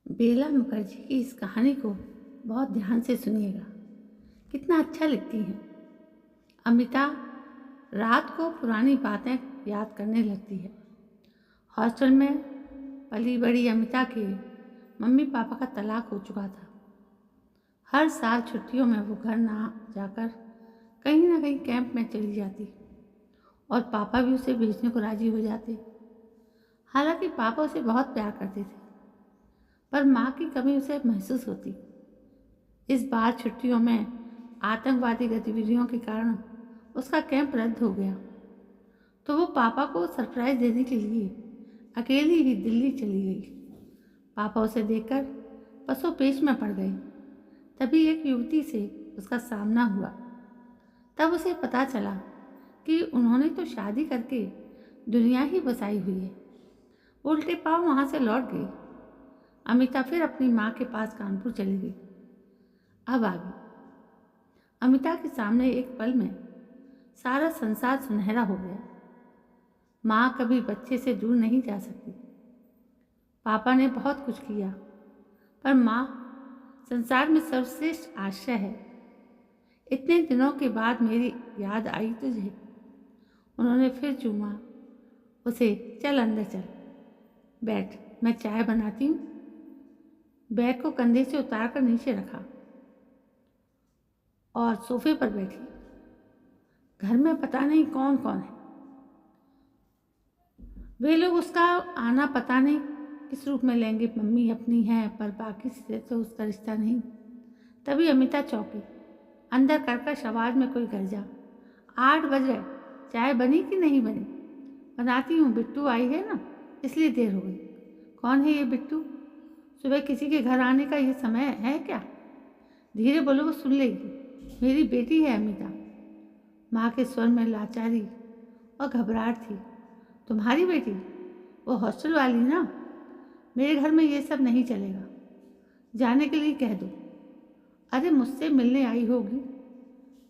बेला मुखर्जी की इस कहानी को बहुत ध्यान से सुनिएगा। कितना अच्छा लिखती हैं। अमिता रात को पुरानी बातें याद करने लगती है। हॉस्टल में पली बड़ी अमिता के मम्मी पापा का तलाक हो चुका था। हर साल छुट्टियों में वो घर ना जाकर कहीं ना कहीं कैंप में चली जाती और पापा भी उसे भेजने को राजी हो जाते। हालांकि पापा उसे बहुत प्यार करते थे, पर माँ की कमी उसे महसूस होती। इस बार छुट्टियों में आतंकवादी गतिविधियों के कारण उसका कैंप रद्द हो गया, तो वो पापा को सरप्राइज देने के लिए अकेली ही दिल्ली चली गई। पापा उसे देखकर पसोपेश में पड़ गए। तभी एक युवती से उसका सामना हुआ। तब उसे पता चला कि उन्होंने तो शादी करके दुनिया ही बसाई हुई है। वो उल्टे पाँव वहाँ से लौट गई। अमिता फिर अपनी माँ के पास कानपुर चली गई। अब आ गई। अमिता के सामने एक पल में सारा संसार सुनहरा हो गया। माँ कभी बच्चे से दूर नहीं जा सकती। पापा ने बहुत कुछ किया, पर माँ संसार में सर्वश्रेष्ठ आश्रय है। इतने दिनों के बाद मेरी याद आई तुझे। उन्होंने फिर चूमा उसे। चल अंदर चल, बैठ, मैं चाय बनाती हूँ। बैग को कंधे से उतारकर नीचे रखा और सोफे पर बैठी। घर में पता नहीं कौन कौन है। वे लोग उसका आना पता नहीं किस रूप में लेंगे। मम्मी अपनी है, पर बाकी से तो उसका रिश्ता नहीं। तभी अमिता चौंकी। अंदर कर्कश आवाज में कोई गरजा। 8 बज गए, चाय बनी कि नहीं बनी? बनाती हूँ, बिट्टू आई है ना, इसलिए देर हो गई। कौन है ये बिट्टू? सुबह किसी के घर आने का ये समय है क्या? धीरे बोलो, वो सुन लेगी। मेरी बेटी है अमिता। माँ के स्वर में लाचारी और घबराहट थी। तुम्हारी बेटी? वो हॉस्टल वाली ना? मेरे घर में ये सब नहीं चलेगा। जाने के लिए कह दो। अरे मुझसे मिलने आई होगी,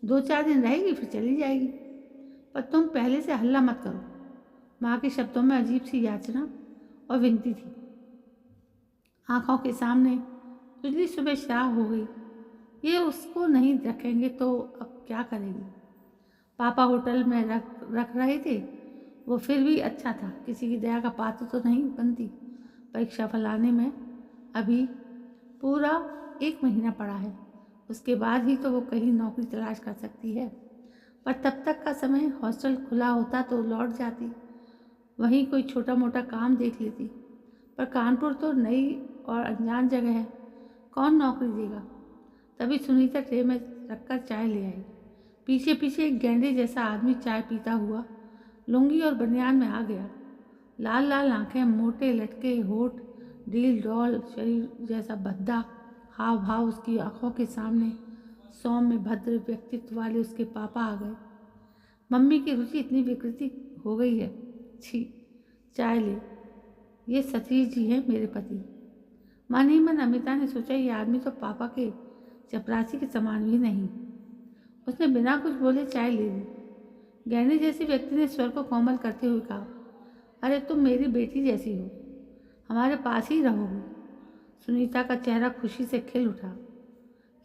2-4 दिन रहेगी फिर चली जाएगी। पर तुम पहले से हल्ला मत करो। माँ के शब्दों में अजीब सी याचना और विनती थी। आंखों के सामने बिजली सुबह शाह हो गई। ये उसको नहीं रखेंगे तो अब क्या करेगी? पापा होटल में रख रहे थे। वो फिर भी अच्छा था, किसी की दया का पात्र तो नहीं बनती। परीक्षा फल आने में अभी पूरा 1 महीना पड़ा है। उसके बाद ही तो वो कहीं नौकरी तलाश कर सकती है। पर तब तक का समय हॉस्टल खुला होता तो लौट जाती, वहीं कोई छोटा मोटा काम देख लेती। पर कानपुर तो नई और अनजान जगह है, कौन नौकरी देगा? तभी सुनीता ट्रे में रखकर चाय ले आई। पीछे पीछे एक गैंडे जैसा आदमी चाय पीता हुआ लुंगी और बनियान में आ गया। लाल लाल आंखें, मोटे लटके होठ, डील डॉल शरीर जैसा भद्दा हाव भाव। उसकी आंखों के सामने सौम्य भद्र व्यक्तित्व वाले उसके पापा आ गए। मम्मी की रुचि इतनी विकृति हो गई है। छी, चाय ले। ये सतीश जी हैं मेरे पति। मन ही मन अमिता ने सोचा, ये आदमी तो पापा के चपरासी के समान भी नहीं। उसने बिना कुछ बोले चाय ले ली। गहने जैसे व्यक्ति ने स्वर को कोमल करते हुए कहा, अरे तुम मेरी बेटी जैसी हो, हमारे पास ही रहोगी। सुनीता का चेहरा खुशी से खिल उठा।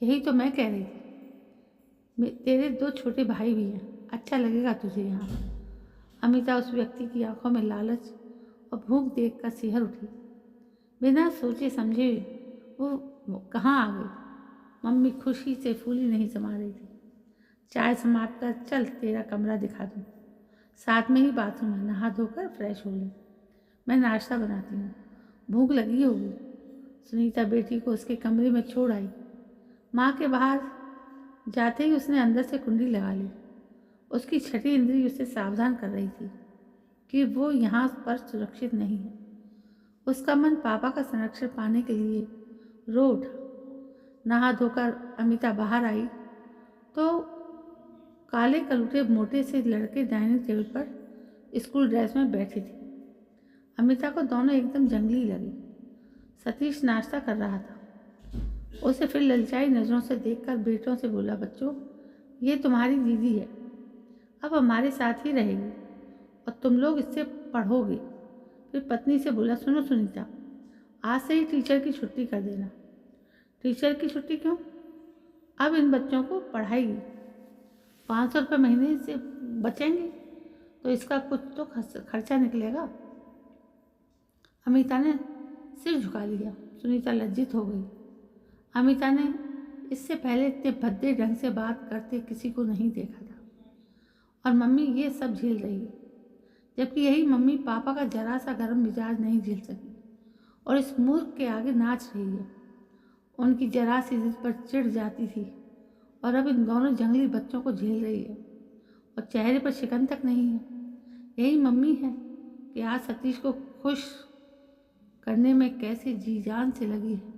यही तो मैं कह रही थी। तेरे 2 छोटे भाई भी हैं, अच्छा लगेगा तुझे यहाँ। अमिता उस व्यक्ति की आंखों में लालच और भूख देखकर सिहर उठी। बिना सोचे समझे वो कहाँ आ गई। मम्मी खुशी से फूली नहीं समा रही थी। चाय समाप्त कर चल तेरा कमरा दिखा दूँ, साथ में ही बाथरूम है, नहा धोकर फ्रेश हो ले। मैं नाश्ता बनाती हूँ, भूख लगी होगी। सुनीता बेटी को उसके कमरे में छोड़ आई। माँ के बाहर जाते ही उसने अंदर से कुंडी लगा ली। उसकी छठी इंद्री उसे सावधान कर रही थी कि वो यहाँ पर सुरक्षित नहीं है। उसका मन पापा का संरक्षण पाने के लिए रो उठा। नहा धोकर अमिता बाहर आई तो काले कलूटे मोटे से लड़के डाइनिंग टेबल पर स्कूल ड्रेस में बैठे थे। अमिता को दोनों एकदम जंगली लगे। सतीश नाश्ता कर रहा था। उसे फिर ललचाई नज़रों से देखकर बेटों से बोला, बच्चों ये तुम्हारी दीदी है, अब हमारे साथ ही रहेगी और तुम लोग इससे पढ़ोगे। फिर पत्नी से बोला, सुनो सुनीता, आज से ही टीचर की छुट्टी कर देना। टीचर की छुट्टी क्यों? अब इन बच्चों को पढ़ाएगी, 500 रुपये महीने से बचेंगे तो इसका कुछ तो खर्चा निकलेगा। अमिता ने सिर झुका लिया। सुनीता लज्जित हो गई। अमिता ने इससे पहले इतने भद्दे ढंग से बात करते किसी को नहीं देखा था, और मम्मी ये सब झेल रही है, जबकि यही मम्मी पापा का जरा सा गर्म मिजाज नहीं झेल सकी और इस मूर्ख के आगे नाच रही है। उनकी जरा सी जिद पर चिढ़ जाती थी और अब इन दोनों जंगली बच्चों को झेल रही है और चेहरे पर शिकन तक नहीं है। यही मम्मी है कि आज सतीश को खुश करने में कैसे जी जान से लगी है,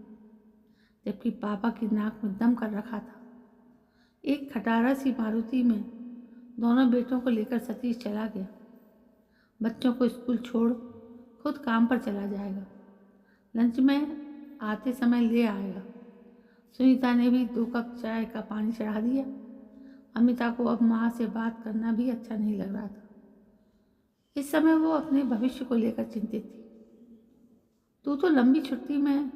जबकि पापा की नाक में दम कर रखा था। एक खटारा सी मारुति में दोनों बेटों को लेकर सतीश चला गया। बच्चों को स्कूल छोड़ खुद काम पर चला जाएगा। लंच में आते समय ले आएगा। सुनीता ने भी 2 कप चाय का पानी चढ़ा दिया। अमिता को अब माँ से बात करना भी अच्छा नहीं लग रहा था। इस समय वो अपने भविष्य को लेकर चिंतित थी। तू तो लंबी छुट्टी में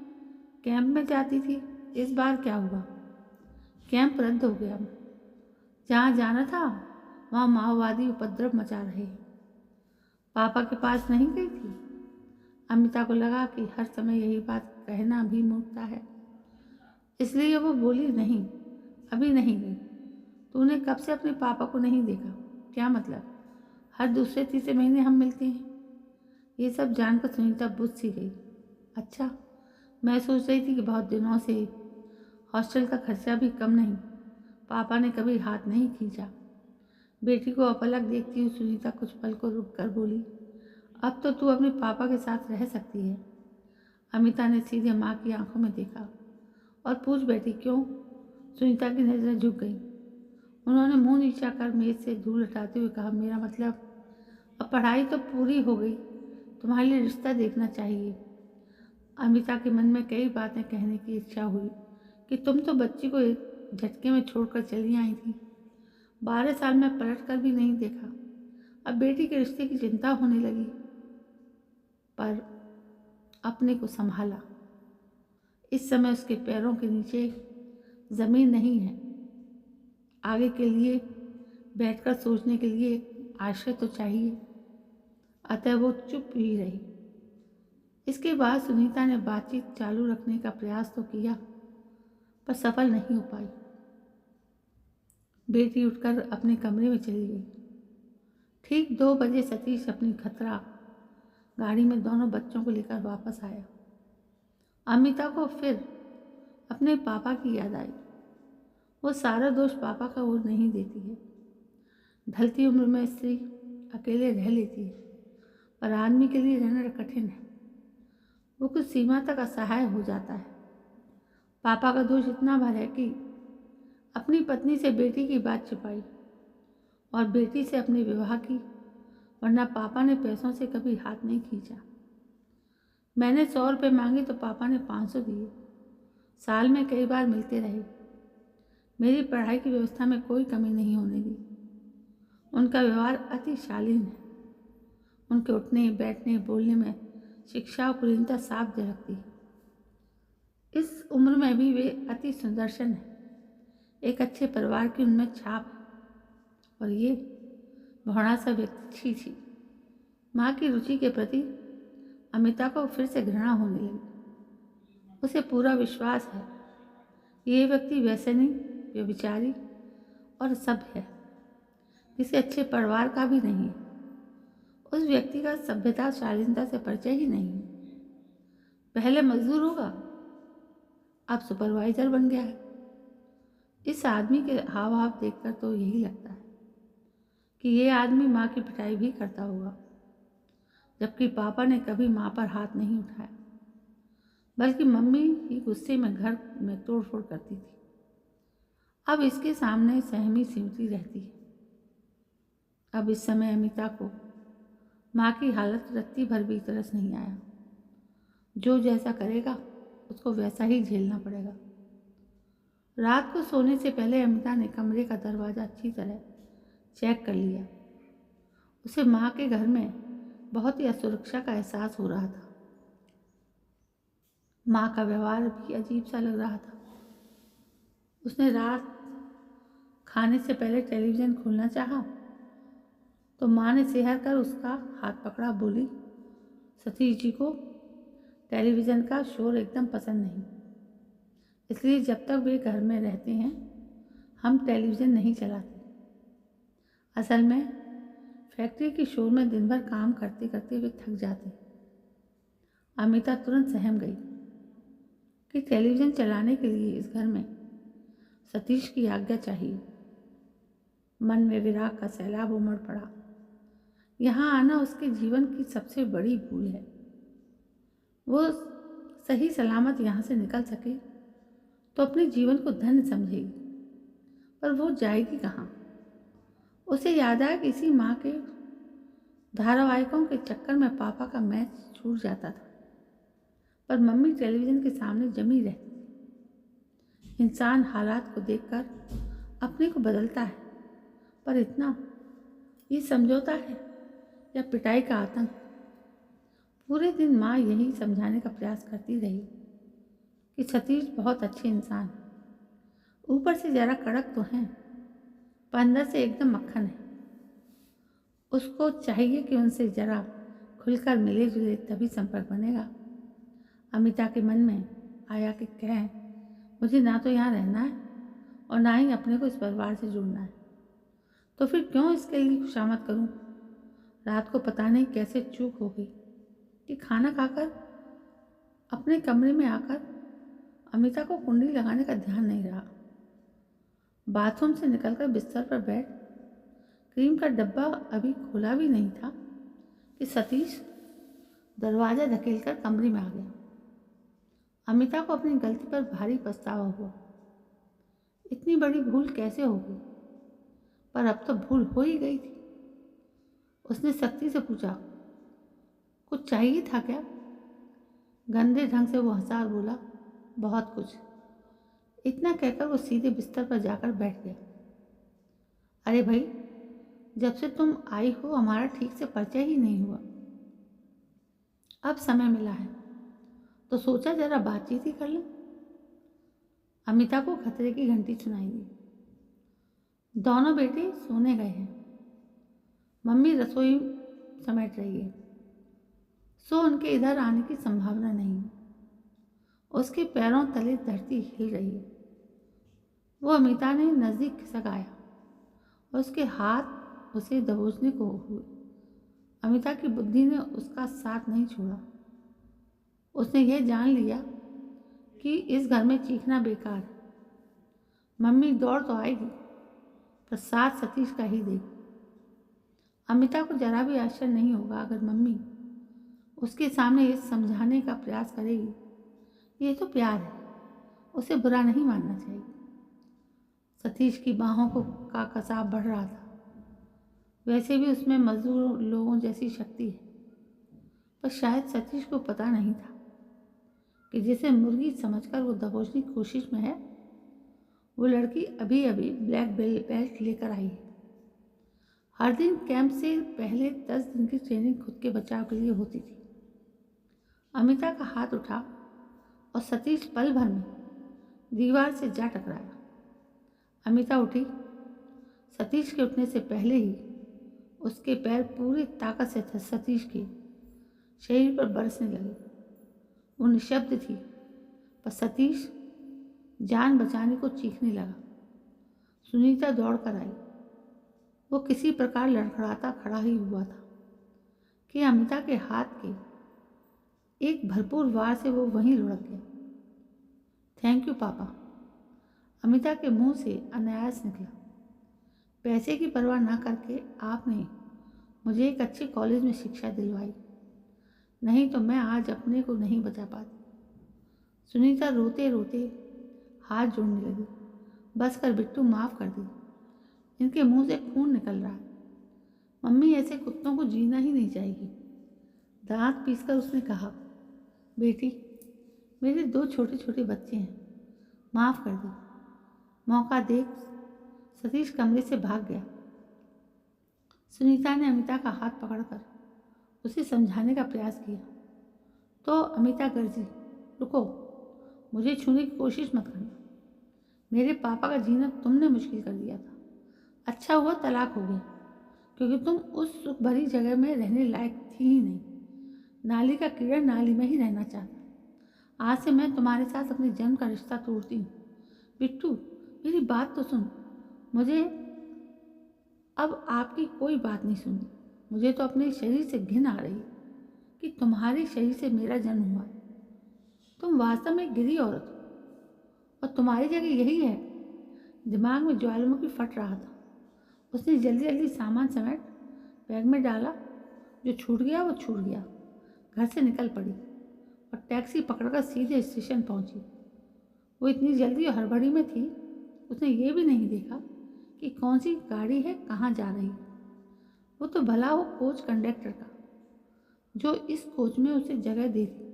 कैंप में जाती थी, इस बार क्या हुआ? कैंप रद्द हो गया। जहाँ जाना था वहाँ माओवादी उपद्रव मचा रहे। पापा के पास नहीं गई थी? अमिता को लगा कि हर समय यही बात कहना भी मूर्खता है, इसलिए वो बोली, नहीं, अभी नहीं गई। तूने कब से अपने पापा को नहीं देखा? क्या मतलब? हर दूसरे तीसरे महीने हम मिलते हैं। ये सब जानकर सुनीता बुझ सी गई। अच्छा, मैं सोच रही थी कि बहुत दिनों से हॉस्टल का खर्चा भी कम नहीं, पापा ने कभी हाथ नहीं खींचा। बेटी को अपलक देखती हुई सुनीता कुछ पल को रुक कर बोली, अब तो तू अपने पापा के साथ रह सकती है। अमिता ने सीधे माँ की आंखों में देखा और पूछ बैठी, क्यों? सुनीता की नज़रें झुक गईं। उन्होंने मुंह नीचा कर मेज से धूल हटाते हुए कहा, मेरा मतलब, अब पढ़ाई तो पूरी हो गई, तुम्हारे लिए रिश्ता देखना चाहिए। अमिता के मन में कई बातें कहने की इच्छा हुई कि तुम तो बच्ची को एक झटके में छोड़कर चली आई थी, 12 साल में पलट कर भी नहीं देखा, अब बेटी के रिश्ते की चिंता होने लगी। पर अपने को संभाला। इस समय उसके पैरों के नीचे ज़मीन नहीं है। आगे के लिए बैठकर सोचने के लिए एक आश्रय तो चाहिए। अतः वो चुप ही रही। इसके बाद सुनीता ने बातचीत चालू रखने का प्रयास तो किया, पर सफल नहीं हो पाई। बेटी उठकर अपने कमरे में चली गई। ठीक 2 बजे सतीश अपनी खतरा गाड़ी में दोनों बच्चों को लेकर वापस आया। अमिता को फिर अपने पापा की याद आई। वो सारा दोष पापा का ओर नहीं देती है। ढलती उम्र में स्त्री अकेले रह लेती है, पर आदमी के लिए रहना कठिन है। वो कुछ सीमा तक असहाय हो जाता है। पापा का दोष इतना भर है कि अपनी पत्नी से बेटी की बात छिपाई और बेटी से अपने विवाह की, वरना पापा ने पैसों से कभी हाथ नहीं खींचा। मैंने 100 रुपये मांगे तो पापा ने 500 दिए। साल में कई बार मिलते रहे। मेरी पढ़ाई की व्यवस्था में कोई कमी नहीं होने दी। उनका व्यवहार अति शालीन है। उनके उठने बैठने बोलने में शिक्षा और कुलीनता साफ झलकती है। इस उम्र में भी वे अति सुदर्शन है। एक अच्छे परिवार की उनमें छाप है। और ये भौड़ा सा व्यक्ति, छी छी। माँ की रुचि के प्रति अमिता को फिर से घृणा होने लगी। उसे पूरा विश्वास है ये व्यक्ति व्यसनी, व्यभिचारी और सब है, किसी अच्छे परिवार का भी नहीं है। उस व्यक्ति का सभ्यता शालीनता से परिचय ही नहीं है। पहले मजदूर होगा, अब सुपरवाइजर बन गया है। इस आदमी के हाव भाव देखकर तो यही लगता है कि ये आदमी माँ की पिटाई भी करता होगा, जबकि पापा ने कभी माँ पर हाथ नहीं उठाया, बल्कि मम्मी ही गुस्से में घर में तोड़फोड़ करती थी। अब इसके सामने सहमी सिमटी रहती है। अब इस समय अमिता को माँ की हालत रत्ती भर भी तरस नहीं आया। जो जैसा करेगा उसको वैसा ही झेलना पड़ेगा। रात को सोने से पहले अमिता ने कमरे का दरवाज़ा अच्छी तरह चेक कर लिया। उसे माँ के घर में बहुत ही असुरक्षा का एहसास हो रहा था। माँ का व्यवहार भी अजीब सा लग रहा था। उसने रात खाने से पहले टेलीविज़न खोलना चाहा तो माँ ने सिहर कर उसका हाथ पकड़ा, बोली, सतीश जी को टेलीविज़न का शोर एकदम पसंद नहीं, इसलिए जब तक वे घर में रहते हैं हम टेलीविज़न नहीं चलाते। असल में फैक्ट्री के शोर में दिन भर काम करते करते वे थक जाते। अमिता तुरंत सहम गई कि टेलीविज़न चलाने के लिए इस घर में सतीश की आज्ञा चाहिए। मन में विराग का सैलाब उमड़ पड़ा। यहाँ आना उसके जीवन की सबसे बड़ी भूल है। वो सही सलामत यहाँ से निकल सके तो अपने जीवन को धन्य समझेगी, पर वो जाएगी कहाँ? उसे याद आया कि इसी माँ के धारावाहिकों के चक्कर में पापा का मैच छूट जाता था, पर मम्मी टेलीविज़न के सामने जमी रहती थी। इंसान हालात को देखकर अपने को बदलता है, पर इतना ये समझौता है या पिटाई का आतंक? पूरे दिन माँ यही समझाने का प्रयास करती रही कि सतीश बहुत अच्छे इंसान है, ऊपर से जरा कड़क तो हैं, पर अंदर से एकदम मक्खन है। उसको चाहिए कि उनसे जरा खुलकर मिले जुले, तभी संपर्क बनेगा। अमिता के मन में आया कि कहें, मुझे ना तो यहाँ रहना है और ना ही अपने को इस परिवार से जुड़ना है, तो फिर क्यों इसके लिए खुशामद करूँ? रात को पता नहीं कैसे चूक हो गई कि खाना खाकर अपने कमरे में आकर अमिता को कुंडी लगाने का ध्यान नहीं रहा। बाथरूम से निकलकर बिस्तर पर बैठ क्रीम का डब्बा अभी खोला भी नहीं था कि सतीश दरवाज़ा धकेलकर कमरे में आ गया। अमिता को अपनी गलती पर भारी पछतावा हुआ। इतनी बड़ी भूल कैसे हो गई? पर अब तो भूल हो ही गई थी। उसने सख्ती से पूछा, कुछ चाहिए था क्या? गंदे ढंग से वो हंसा और बोला, बहुत कुछ। इतना कहकर वो सीधे बिस्तर पर जाकर बैठ गया। अरे भाई, जब से तुम आई हो हमारा ठीक से परिचय ही नहीं हुआ। अब समय मिला है तो सोचा जरा बातचीत ही कर लें। अमिता को खतरे की घंटी सुनाई दी। दोनों बेटे सोने गए हैं। मम्मी रसोई समेट रही है, सो उनके इधर आने की संभावना नहीं। उसके पैरों तले धरती हिल रही है। वो अमिता ने नज़दीक खिसक आया और उसके हाथ उसे दबोचने को हुए। अमिता की बुद्धि ने उसका साथ नहीं छोड़ा। उसने यह जान लिया कि इस घर में चीखना बेकार है। मम्मी दौड़ तो आएगी, पर साथ सतीश का ही देगी। अमिता को जरा भी आश्चर्य नहीं होगा अगर मम्मी उसके सामने ये समझाने का प्रयास करेगी, ये तो प्यार है, उसे बुरा नहीं मानना चाहिए। सतीश की बाहों का कसाव बढ़ रहा था। वैसे भी उसमें मजदूर लोगों जैसी शक्ति है, पर शायद सतीश को पता नहीं था कि जिसे मुर्गी समझकर वो दबोचने की कोशिश में है, वो लड़की अभी अभी ब्लैक बेल्ट लेकर आई है। हर दिन कैंप से पहले 10 दिन की ट्रेनिंग खुद के बचाव के लिए होती थी। अमिता का हाथ उठा और सतीश पल भर में दीवार से जा टकराया। अमिता उठी। सतीश के उठने से पहले ही उसके पैर पूरी ताकत से सतीश के शरीर पर बरसने लगे। वो निशब्द थी, पर सतीश जान बचाने को चीखने लगा। सुनीता दौड़ कर आई। वो किसी प्रकार लड़खड़ाता खड़ा ही हुआ था कि अमिता के हाथ के एक भरपूर वार से वो वहीं लुढ़क गया। थैंक यू पापा, अमिता के मुंह से अनायास निकला। पैसे की परवाह ना करके आपने मुझे एक अच्छे कॉलेज में शिक्षा दिलवाई, नहीं तो मैं आज अपने को नहीं बचा पाती। सुनीता रोते रोते हाथ जोड़ने लगी। बस कर बिट्टू, माफ़ कर दी, इनके मुंह से खून निकल रहा है। मम्मी, ऐसे कुत्तों को जीना ही नहीं चाहिए। दांत पीसकर उसने कहा, बेटी, मेरे 2 छोटे छोटे बच्चे हैं, माफ़ कर दे। मौका देख सतीश कमरे से भाग गया। सुनीता ने अमिता का हाथ पकड़कर उसे समझाने का प्रयास किया तो अमिता गरजी, रुको, मुझे छूने की कोशिश मत करना। मेरे पापा का जीना तुमने मुश्किल कर दिया था। अच्छा हुआ तलाक हो गया, क्योंकि तुम उस सुख भरी जगह में रहने लायक थी ही नहीं। नाली का कीड़ा नाली में ही रहना चाहता। आज से मैं तुम्हारे साथ अपने जन्म का रिश्ता तोड़ती हूँ। बिट्टू, मेरी बात तो सुन। मुझे अब आपकी कोई बात नहीं सुननी। मुझे तो अपने शरीर से घिन आ रही है कि तुम्हारे शरीर से मेरा जन्म हुआ है। तुम वास्तव में गिरी औरत हो और तुम्हारी जगह यही है। दिमाग में ज्वालामुखी फट रहा था। उसने जल्दी जल्दी सामान समेट बैग में डाला। जो छूट गया वो छूट गया। घर से निकल पड़ी और टैक्सी पकड़कर सीधे स्टेशन पहुंची। वो इतनी जल्दी और हड़बड़ी में थी, उसने ये भी नहीं देखा कि कौन सी गाड़ी है, कहाँ जा रही। वो तो भला वो कोच कंडक्टर का, जो इस कोच में उसे जगह दे दी।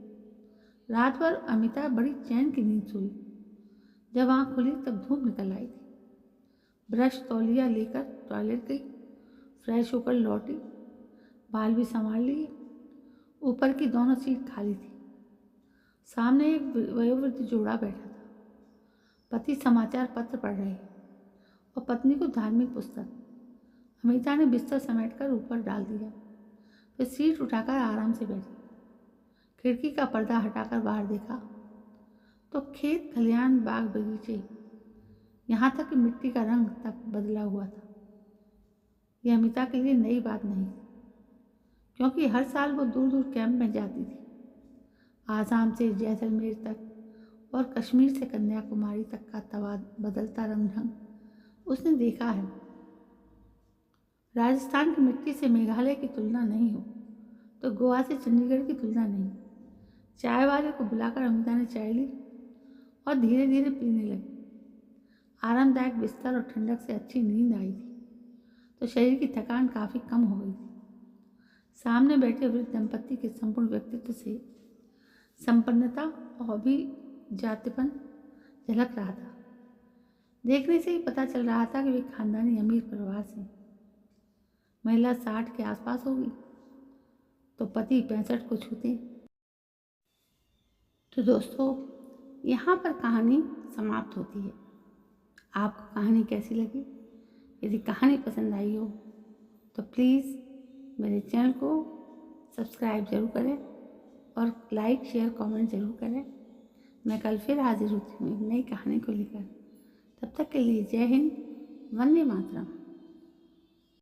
रात भर अमिता बड़ी चैन की नींद सोई। जब आँख खुली तब धूप निकल आई थी। ब्रश तौलिया लेकर टॉयलेट गई, फ्रेश होकर लौटी, बाल भी संभाल लिए। ऊपर की दोनों सीट खाली थी। सामने एक वयोवृद्ध जोड़ा बैठा था। पति समाचार पत्र पढ़ रहे और पत्नी को धार्मिक पुस्तक। अमिता ने बिस्तर समेटकर ऊपर डाल दिया, फिर सीट उठाकर आराम से बैठी। खिड़की का पर्दा हटाकर बाहर देखा तो खेत खलिहान बाग बगीचे, यहाँ तक कि मिट्टी का रंग तक बदला हुआ था। यह अमिता के लिए नई बात नहीं थी, क्योंकि हर साल वो दूर दूर कैंप में जाती थी। आसाम से जैसलमेर तक और कश्मीर से कन्याकुमारी तक का बदलता रंग ढंग उसने देखा है। राजस्थान की मिट्टी से मेघालय की तुलना नहीं हो तो गोवा से चंडीगढ़ की तुलना नहीं। चाय वाले को बुलाकर अमिता ने चाय ली और धीरे धीरे पीने लगी। आरामदायक बिस्तर और ठंडक से अच्छी नींद आई थी, तो शरीर की थकान काफ़ी कम हो गई थी। सामने बैठे वृद्ध दंपत्ति के संपूर्ण व्यक्तित्व से संपन्नता और भी जातिपन झलक रहा था। देखने से ही पता चल रहा था कि वे खानदानी अमीर परिवार से। महिला 60 के आसपास होगी तो पति 65 को छूते। तो दोस्तों, यहाँ पर कहानी समाप्त होती है। आपको कहानी कैसी लगी? यदि कहानी पसंद आई हो तो प्लीज़ मेरे चैनल को सब्सक्राइब ज़रूर करें और लाइक शेयर कमेंट ज़रूर करें। मैं कल फिर हाजिर होती हूँ एक नई कहानी को लेकर। तब तक के लिए जय हिंद, वंदे मातरम।